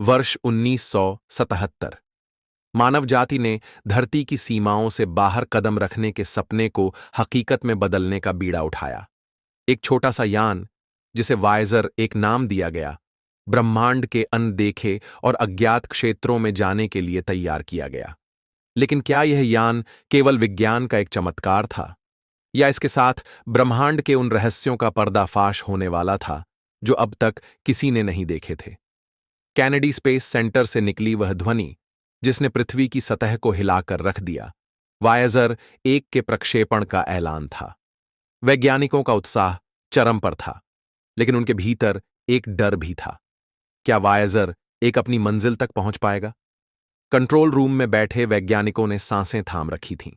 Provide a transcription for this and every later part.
वर्ष 1977। मानव जाति ने धरती की सीमाओं से बाहर कदम रखने के सपने को हकीकत में बदलने का बीड़ा उठाया। एक छोटा सा यान, जिसे वायेजर एक नाम दिया गया, ब्रह्मांड के अनदेखे और अज्ञात क्षेत्रों में जाने के लिए तैयार किया गया। लेकिन क्या यह यान केवल विज्ञान का एक चमत्कार था, या इसके साथ ब्रह्मांड के उन रहस्यों का पर्दाफाश होने वाला था जो अब तक किसी ने नहीं देखे थे? कैनेडी स्पेस सेंटर से निकली वह ध्वनि, जिसने पृथ्वी की सतह को हिलाकर रख दिया, वायेजर 1 के प्रक्षेपण का ऐलान था। वैज्ञानिकों का उत्साह चरम पर था, लेकिन उनके भीतर एक डर भी था। क्या वायेजर 1 अपनी मंजिल तक पहुंच पाएगा? कंट्रोल रूम में बैठे वैज्ञानिकों ने सांसें थाम रखी थीं।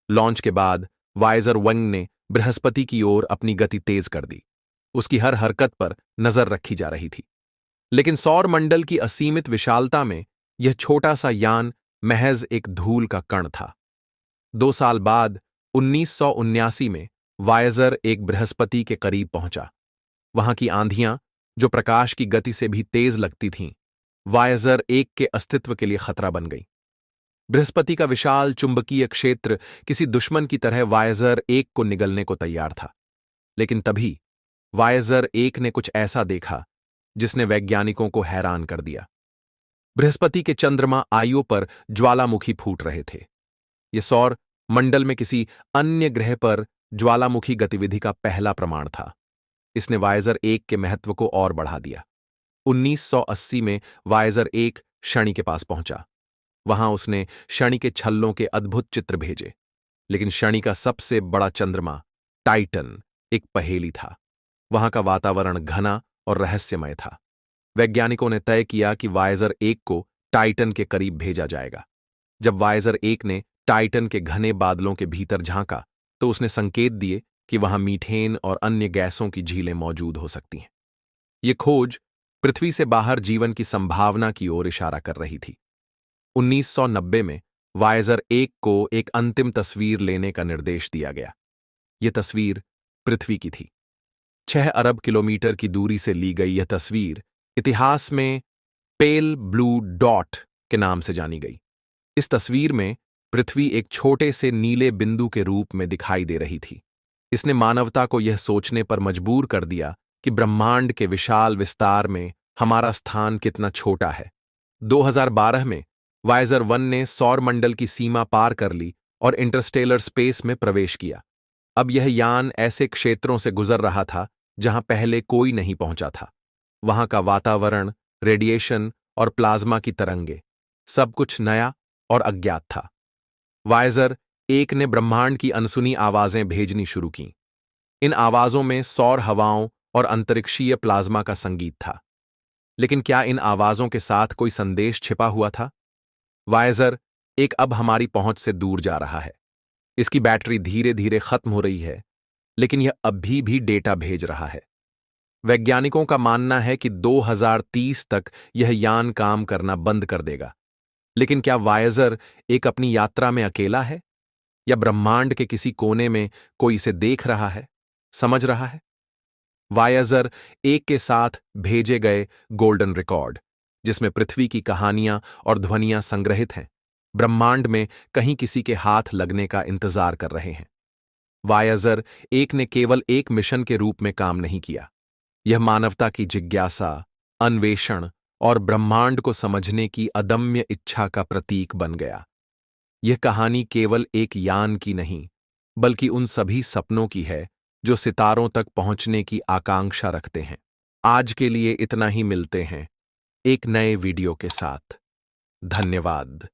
लॉन्च के बाद वायेजर 1 ने बृहस्पति की ओर अपनी गति तेज कर दी। उसकी हर हरकत पर नजर रखी जा रही थी। लेकिन सौर मंडल की असीमित विशालता में यह छोटा सा यान महज एक धूल का कण था। 2 साल बाद 1979 में वायेजर 1 बृहस्पति के करीब पहुंचा। वहां की आंधियां, जो प्रकाश की गति से भी तेज लगती थीं, वायेजर 1 के अस्तित्व के लिए खतरा बन गई। बृहस्पति का विशाल चुंबकीय क्षेत्र किसी दुश्मन की तरह वायेजर 1 को निगलने को तैयार था। लेकिन तभी वायेजर 1 ने कुछ ऐसा देखा जिसने वैज्ञानिकों को हैरान कर दिया। बृहस्पति के चंद्रमा आइयो पर ज्वालामुखी फूट रहे थे। यह सौर मंडल में किसी अन्य ग्रह पर ज्वालामुखी गतिविधि का पहला प्रमाण था। इसने वायेजर 1 के महत्व को और बढ़ा दिया। 1980 में वायेजर 1 शनि के पास पहुंचा। वहां उसने शनि के छल्लों के अद्भुत चित्र भेजे। लेकिन शनि का सबसे बड़ा चंद्रमा टाइटन एक पहेली था। वहां का वातावरण घना और रहस्यमय था। वैज्ञानिकों ने तय किया कि वायेजर 1 को टाइटन के करीब भेजा जाएगा। जब वायेजर 1 ने टाइटन के घने बादलों के भीतर झांका, तो उसने संकेत दिए कि वहां मीथेन और अन्य गैसों की झीलें मौजूद हो सकती हैं। ये खोज पृथ्वी से बाहर जीवन की संभावना की ओर इशारा कर रही थी। 1990 में वायेजर 1 को एक अंतिम तस्वीर लेने का निर्देश दिया गया। यह तस्वीर पृथ्वी की थी। 6 अरब किलोमीटर की दूरी से ली गई यह तस्वीर इतिहास में पेल ब्लू डॉट के नाम से जानी गई। इस तस्वीर में पृथ्वी एक छोटे से नीले बिंदु के रूप में दिखाई दे रही थी। इसने मानवता को यह सोचने पर मजबूर कर दिया कि ब्रह्मांड के विशाल विस्तार में हमारा स्थान कितना छोटा है। 2012 में वायेजर 1 ने सौर मंडल की सीमा पार कर ली और इंटरस्टेलर स्पेस में प्रवेश किया। अब यह यान ऐसे क्षेत्रों से गुजर रहा था जहां पहले कोई नहीं पहुंचा था। वहां का वातावरण, रेडिएशन और प्लाज्मा की तरंगें, सब कुछ नया और अज्ञात था। वायेजर 1 ने ब्रह्मांड की अनसुनी आवाजें भेजनी शुरू कीं। इन आवाजों में सौर हवाओं और अंतरिक्षीय प्लाज्मा का संगीत था। लेकिन क्या इन आवाजों के साथ कोई संदेश छिपा हुआ था? वायेजर 1 अब हमारी पहुंच से दूर जा रहा है। इसकी बैटरी धीरे धीरे खत्म हो रही है, लेकिन यह अभी भी डेटा भेज रहा है। वैज्ञानिकों का मानना है कि 2030 तक यह यान काम करना बंद कर देगा। लेकिन क्या वायेजर 1 अपनी यात्रा में अकेला है, या ब्रह्मांड के किसी कोने में कोई इसे देख रहा है, समझ रहा है? वायेजर 1 के साथ भेजे गए गोल्डन रिकॉर्ड, जिसमें पृथ्वी की कहानियां और ध्वनियां संग्रहित हैं, ब्रह्मांड में कहीं किसी के हाथ लगने का इंतजार कर रहे हैं। वायेजर 1 ने केवल एक मिशन के रूप में काम नहीं किया। यह मानवता की जिज्ञासा, अन्वेषण और ब्रह्मांड को समझने की अदम्य इच्छा का प्रतीक बन गया। यह कहानी केवल एक यान की नहीं, बल्कि उन सभी सपनों की है जो सितारों तक पहुंचने की आकांक्षा रखते हैं। आज के लिए इतना ही। मिलते हैं एक नए वीडियो के साथ। धन्यवाद।